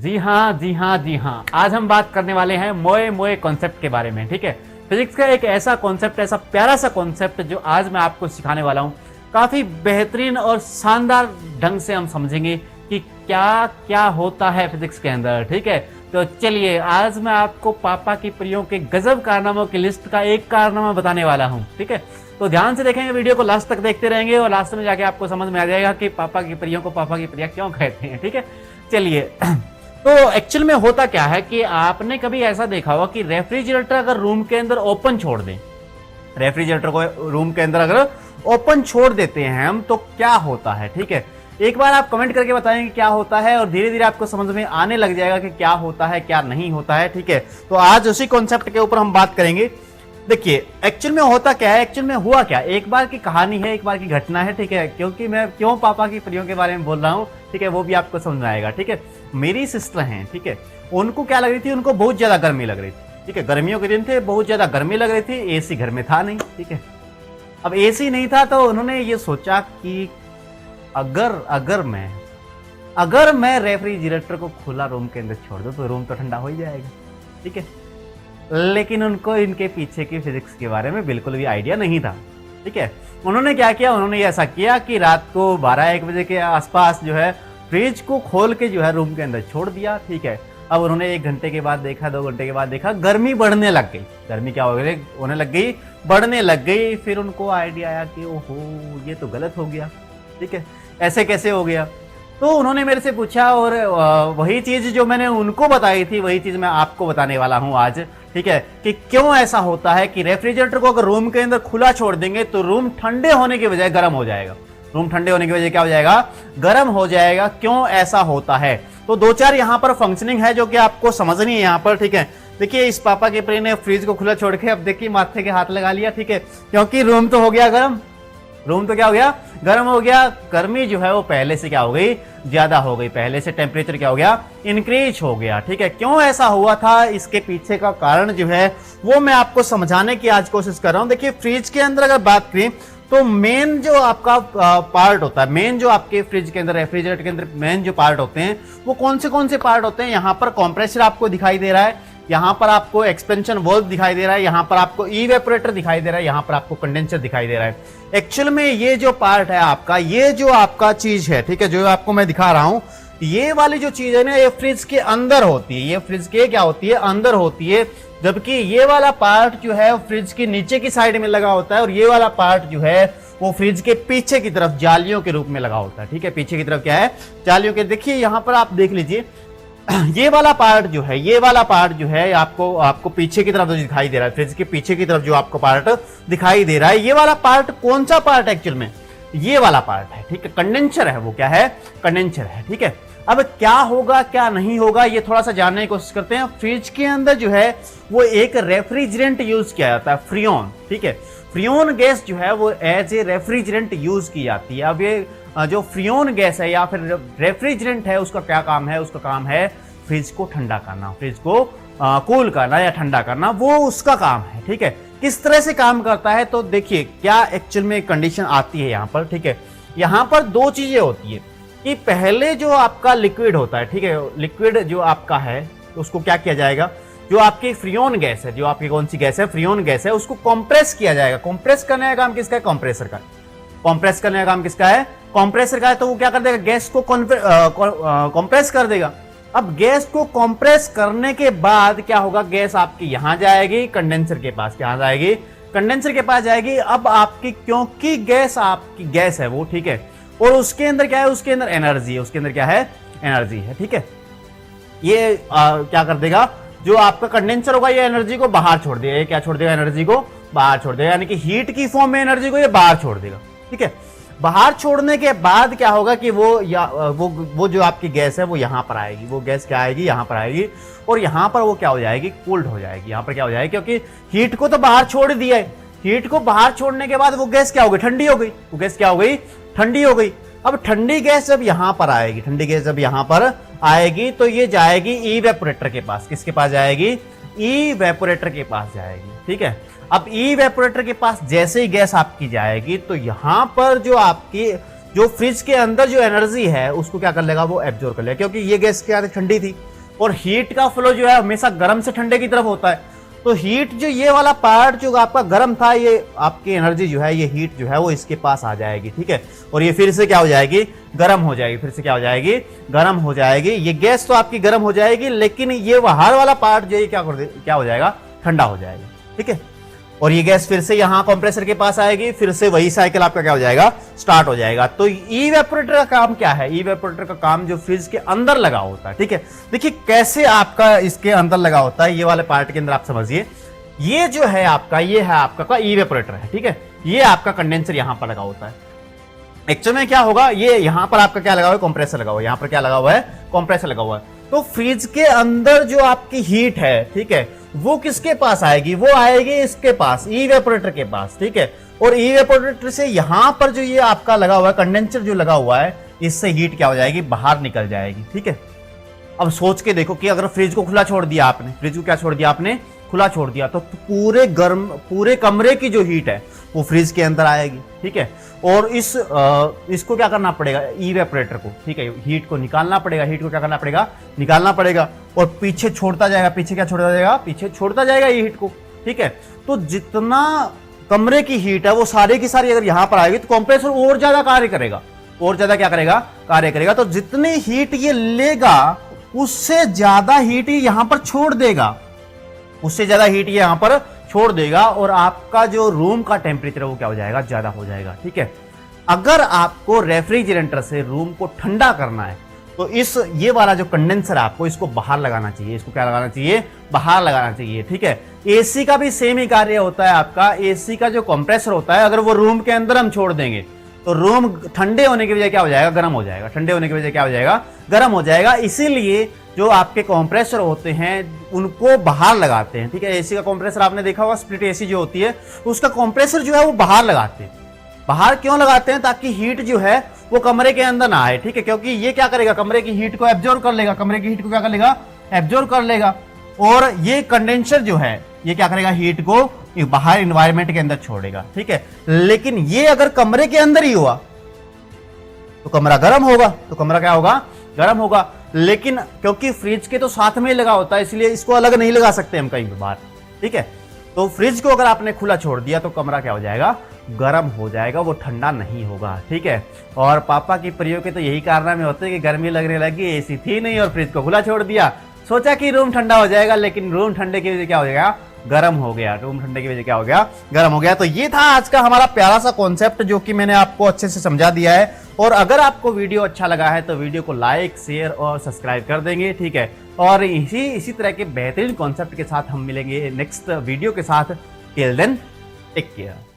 जी हाँ जी हाँ जी हाँ, आज हम बात करने वाले हैं मोए मोए कॉन्सेप्ट के बारे में। ठीक है, फिजिक्स का एक ऐसा कॉन्सेप्ट, ऐसा प्यारा सा कॉन्सेप्ट जो आज मैं आपको सिखाने वाला हूँ। काफी बेहतरीन और शानदार ढंग से हम समझेंगे कि क्या क्या होता है फिजिक्स के अंदर। ठीक है, तो चलिए आज मैं आपको पापा की परियों के गजब कारनामों की लिस्ट का एक कारनामा बताने वाला हूँ। ठीक है, तो ध्यान से देखेंगे, वीडियो को लास्ट तक देखते रहेंगे और लास्ट में जाके आपको समझ में आ जाएगा कि पापा की परियों को पापा की परियां क्यों कहते हैं। ठीक है, चलिए तो एक्चुअल में होता क्या है कि आपने कभी ऐसा देखा होगा कि रेफ्रिजरेटर अगर रूम के अंदर ओपन छोड़ दें, रेफ्रिजरेटर को रूम के अंदर अगर ओपन छोड़ देते हैं हम, तो क्या होता है। ठीक है, एक बार आप कमेंट करके बताएंगे क्या होता है और धीरे धीरे आपको समझ में आने लग जाएगा कि क्या होता है क्या नहीं होता है। ठीक है, तो आज उसी कॉन्सेप्ट के ऊपर हम बात करेंगे। देखिए एक्चुअल में होता क्या है, एक्चुअल में हुआ क्या, एक बार की कहानी है, एक बार की घटना है। ठीक है, क्योंकि मैं क्यों पापा की परियों के बारे में बोल रहा हूँ, ठीक है, वो भी आपको समझ में आएगा। ठीक है, मेरी सिस्टर हैं, ठीक है, उनको क्या लग रही थी, उनको बहुत ज्यादा गर्मी लग रही थी। ठीक है, गर्मियों के दिन थे, बहुत ज्यादा गर्मी लग रही थी, एसी घर में था नहीं। ठीक है, अब एसी नहीं था तो उन्होंने ये सोचा कि अगर मैं रेफ्रिजरेटर को खुला रूम के अंदर छोड़ दूं तो रूम तो ठंडा हो ही जाएगा। ठीक है, लेकिन उनको इनके पीछे की फिजिक्स के बारे में बिल्कुल भी आइडिया नहीं था। ठीक है, उन्होंने क्या किया, उन्होंने ऐसा किया कि रात को 12-1 बजे के आसपास जो है फ्रिज को खोल के जो है रूम के अंदर छोड़ दिया। ठीक है, अब उन्होंने 1 घंटे के बाद देखा, 2 घंटे के बाद देखा, गर्मी बढ़ने लग गई। गर्मी क्या होने लग गई, बढ़ने लग गई। फिर उनको आइडिया आया कि ओहो ये तो गलत हो गया। ठीक है, ऐसे कैसे हो गया, तो उन्होंने मेरे से पूछा और वही चीज जो मैंने उनको बताई थी वही चीज मैं आपको बताने वाला हूं आज। ठीक है, कि क्यों ऐसा होता है कि रेफ्रिजरेटर को अगर रूम के अंदर खुला छोड़ देंगे तो रूम ठंडे होने के बजाय गर्म हो जाएगा। रूम ठंडे होने की वजह क्या हो जाएगा, गर्म हो जाएगा। क्यों ऐसा होता है, तो 2-4 यहाँ पर फंक्शनिंग है जो कि आपको समझनी है यहाँ पर। ठीक है, देखिए इस पापा के प्रे ने फ्रिज को खुला छोड़ के अब देखिए माथे के हाथ लगा लिया। ठीक है, क्योंकि रूम तो हो गया गर्म, रूम तो क्या हो गया, गर्म हो गया। गर्मी जो है वो पहले से क्या हो गई, ज्यादा हो गई, पहले से टेम्परेचर क्या हो गया, इंक्रीज हो गया। ठीक है, क्यों ऐसा हुआ था, इसके पीछे का कारण जो है वो मैं आपको समझाने की आज कोशिश कर रहा हूं। देखिए फ्रिज के अंदर अगर बात करें तो मेन जो आपका पार्ट होता है, मेन जो आपके फ्रिज के अंदर, रेफ्रिजरेटर के अंदर मेन जो पार्ट होते हैं वो कौन से पार्ट होते हैं। यहाँ पर कंप्रेसर आपको दिखाई दे रहा है, यहाँ पर आपको एक्सपेंशन वाल्व दिखाई दे रहा है, यहाँ पर आपको इवेपोरेटर दिखाई दे रहा है, यहाँ पर आपको कंडेंसर दिखाई दे रहा है। एक्चुअल में ये जो पार्ट है आपका, ये जो आपका चीज है, ठीक है, जो आपको मैं दिखा रहा हूं, ये वाली जो चीज है ना, ये फ्रिज के अंदर होती है। ये फ्रिज के क्या होती है, अंदर होती है। जबकि ये वाला पार्ट जो है फ्रिज के नीचे की साइड में लगा होता है और ये वाला पार्ट जो है वो फ्रिज के पीछे की तरफ जालियों के रूप में लगा होता है। ठीक है, पीछे की तरफ क्या है, जालियों के। देखिए यहाँ पर आप देख लीजिए, ये वाला पार्ट जो है, ये वाला पार्ट जो है आपको पीछे की तरफ जो दिखाई दे रहा है, फ्रिज के पीछे की तरफ जो आपको पार्ट दिखाई दे रहा है, ये वाला पार्ट कौन सा पार्ट है एक्चुअल में, ये वाला पार्ट है। ठीक है, कंडेंसर है, वो क्या है, कंडेंसर है। ठीक है, अब क्या होगा क्या नहीं होगा ये थोड़ा सा जानने की कोशिश करते हैं। फ्रिज के अंदर जो है वो एक रेफ्रिजरेंट यूज किया जाता है, फ्रियोन। ठीक है, फ्रियोन गैस जो है वो एज ए रेफ्रिजरेंट यूज की जाती है। अब ये जो फ्रियोन गैस है या फिर रेफ्रिजरेंट है, उसका क्या काम है, उसका काम है फ्रिज को ठंडा करना, फ्रिज को कूल करना या ठंडा करना, वो उसका काम है। ठीक है, किस तरह से काम करता है, तो देखिए क्या एक्चुअल में कंडीशन आती है यहाँ पर। ठीक है, यहाँ पर 2 चीजें होती है कि पहले जो आपका लिक्विड होता है, ठीक है, लिक्विड जो आपका है उसको क्या किया जाएगा, जो आपकी फ्रियोन गैस है, जो आपकी कौन सी गैस है, फ्रियोन गैस है, उसको कंप्रेस किया जाएगा। कंप्रेस करने का काम किसका है, कंप्रेसर का। कंप्रेस करने का काम किसका है, कंप्रेसर का है। तो वो क्या कर देगा, गैस को कंप्रेस कर देगा। अब गैस को कंप्रेस करने के बाद क्या होगा, गैस आपकी यहां जाएगी कंडेंसर के पास, क्या जाएगी, कंडेंसर के पास जाएगी। अब आपकी, क्योंकि गैस आपकी गैस है वो, ठीक है, और उसके अंदर क्या है, उसके अंदर एनर्जी है, उसके अंदर क्या है, एनर्जी है। ठीक है, ये क्या कर देगा, जो आपका कंडेंसर होगा ये एनर्जी को बाहर छोड़ देगा। ये क्या छोड़ देगा, एनर्जी को बाहर छोड़ देगा, यानी कि हीट की फॉर्म में एनर्जी को ये बाहर छोड़ देगा। ठीक है, बाहर छोड़ने के बाद क्या होगा कि वो जो आपकी गैस है वो यहां पर आएगी, वो गैस क्या आएगी, यहां पर आएगी, और यहां पर वो क्या हो जाएगी, कोल्ड हो जाएगी। यहां पर क्या हो जाएगी, क्योंकि हीट को तो बाहर छोड़ दिया है, हीट को बाहर छोड़ने के बाद वो गैस क्या हो गई, ठंडी हो गई। वो गैस क्या हो गई, ठंडी हो गई। अब ठंडी गैस जब यहां पर आएगी, ठंडी गैस जब यहां पर आएगी तो ये जाएगी इवेपोरेटर के पास। किसके पास जाएगी, इवेपोरेटर के पास जाएगी। ठीक है, अब इवेपोरेटर के पास जैसे ही गैस आपकी जाएगी तो यहां पर जो आपकी जो फ्रिज के अंदर जो एनर्जी है उसको क्या कर लेगा, वो एब्जॉर्ब कर लेगा, क्योंकि ये गैस क्या ठंडी थी। और हीट का फ्लो जो है हमेशा गर्म से ठंडे की तरफ होता है। तो हीट जो ये वाला पार्ट जो आपका गर्म था, ये आपकी एनर्जी जो है, ये हीट जो है वो इसके पास आ जाएगी, ठीक है, और ये फिर से क्या हो जाएगी, गर्म हो जाएगी, फिर से क्या हो जाएगी, गर्म हो जाएगी। ये गैस तो आपकी गर्म हो जाएगी, लेकिन ये बाहर वाला पार्ट जो है क्या हो जाएगा, ठंडा हो जाएगा, ठीक है। और ये गैस फिर से यहाँ कंप्रेसर के पास आएगी, फिर से वही साइकिल आपका क्या हो जाएगा, स्टार्ट हो जाएगा। तो इवेपोरेटर का काम क्या है, इवेपोरेटर का काम जो फ्रिज के अंदर लगा होता है, ठीक है। देखिए कैसे आपका इसके अंदर लगा होता है, ये वाले पार्ट के अंदर आप समझिए, ये जो है आपका, ये है आपका इवेपोरेटर है, ठीक है। ये आपका कंडेंसर यहाँ पर लगा होता है। एक्चुअल में क्या होगा, ये यहाँ पर आपका क्या लगा हुआ है, कंप्रेसर लगा हुआ है, यहाँ पर क्या लगा हुआ है, कंप्रेसर लगा हुआ है। तो फ्रिज के अंदर जो आपकी हीट है, ठीक है, वो किसके पास आएगी, वो आएगी इसके पास, इवेपोरेटर के पास, ठीक है। और इवेपोरेटर से यहां पर जो ये आपका लगा हुआ है, कंडेंसर जो लगा हुआ है, इससे हीट क्या हो जाएगी, बाहर निकल जाएगी, ठीक है। अब सोच के देखो कि अगर फ्रिज को खुला छोड़ दिया आपने, फ्रिज को क्या छोड़ दिया आपने, खुला छोड़ दिया, तो पूरे कमरे की जो हीट है वो फ्रिज के अंदर आएगी, ठीक है। और इसको क्या करना पड़ेगा, इवेपोरेटर को, ठीक है, हीट को निकालना पड़ेगा, हीट को क्या करना पड़ेगा, निकालना पड़ेगा, और पीछे छोड़ता जाएगा, पीछे क्या छोड़ता जाएगा, पीछे छोड़ता जाएगा ये हीट को, ठीक है। तो जितना कमरे की हीट है वो सारी की सारी अगर यहां पर आएगी तो कंप्रेसर और ज्यादा कार्य करेगा, और ज्यादा क्या करेगा, कार्य करेगा। तो जितनी हीट ये लेगा उससे ज्यादा हीट ये यहां पर छोड़ देगा, उससे ज्यादा हीट ये यहां पर छोड़ देगा, और आपका जो रूम का टेम्परेचर वो क्या हो जाएगा, ज्यादा हो जाएगा, ठीक है। अगर आपको रेफ्रिजरेटर से रूम को ठंडा करना है तो ये वाला जो कंडेंसर है आपको इसको बाहर लगाना चाहिए, इसको क्या लगाना चाहिए, बाहर लगाना चाहिए, ठीक है। एसी का भी सेम ही कार्य होता है आपका। एसी का जो कंप्रेसर होता है, अगर वो रूम के अंदर हम छोड़ देंगे तो रूम ठंडे होने की वजह क्या हो जाएगा, गर्म हो जाएगा, ठंडे होने की वजह क्या हो जाएगा, गर्म हो जाएगा। इसीलिए जो आपके कंप्रेसर होते हैं उनको बाहर लगाते हैं, ठीक है। एसी का कंप्रेसर आपने देखा होगा, स्प्लिट एसी जो होती है उसका कंप्रेसर जो है वो बाहर लगाते हैं। बाहर क्यों लगाते हैं, ताकि हीट जो है वो कमरे के अंदर ना आए, ठीक है, क्योंकि ये क्या करेगा, कमरे की हीट को एब्जॉर्ब कर लेगा, कमरे की हीट को क्या कर लेगा, एब्जॉर्ब कर लेगा। और ये कंडेंसर जो है ये क्या करेगा, हीट को बाहर एनवायरनमेंट के अंदर छोड़ेगा, ठीक है। लेकिन ये अगर कमरे के अंदर ही हुआ तो कमरा गर्म होगा, तो कमरा क्या होगा, गर्म होगा। लेकिन क्योंकि फ्रिज के तो साथ में ही लगा होता है, इसलिए इसको अलग नहीं लगा सकते हम कहीं भी बाहर, ठीक है। तो फ्रिज को अगर आपने खुला छोड़ दिया तो कमरा क्या हो जाएगा, गर्म हो जाएगा, वो ठंडा नहीं होगा, ठीक है। और पापा की प्रयोग के तो यही कारनामे होते हैं कि गर्मी लगने लगी, एसी थी नहीं और फ्रिज को खुला छोड़ दिया, सोचा कि रूम ठंडा हो जाएगा, लेकिन रूम ठंडे की वजह क्या हो जाएगा, गर्म हो गया, रूम ठंडे की वजह क्या हो गया, गर्म हो गया। तो ये था आज का हमारा प्यारा सा कॉन्सेप्ट जो कि मैंने आपको अच्छे से समझा दिया है। और अगर आपको वीडियो अच्छा लगा है तो वीडियो को लाइक, शेयर और सब्सक्राइब कर देंगे, ठीक है। और इसी तरह के बेहतरीन कॉन्सेप्ट के साथ हम मिलेंगे नेक्स्ट वीडियो के साथ। Till then take care.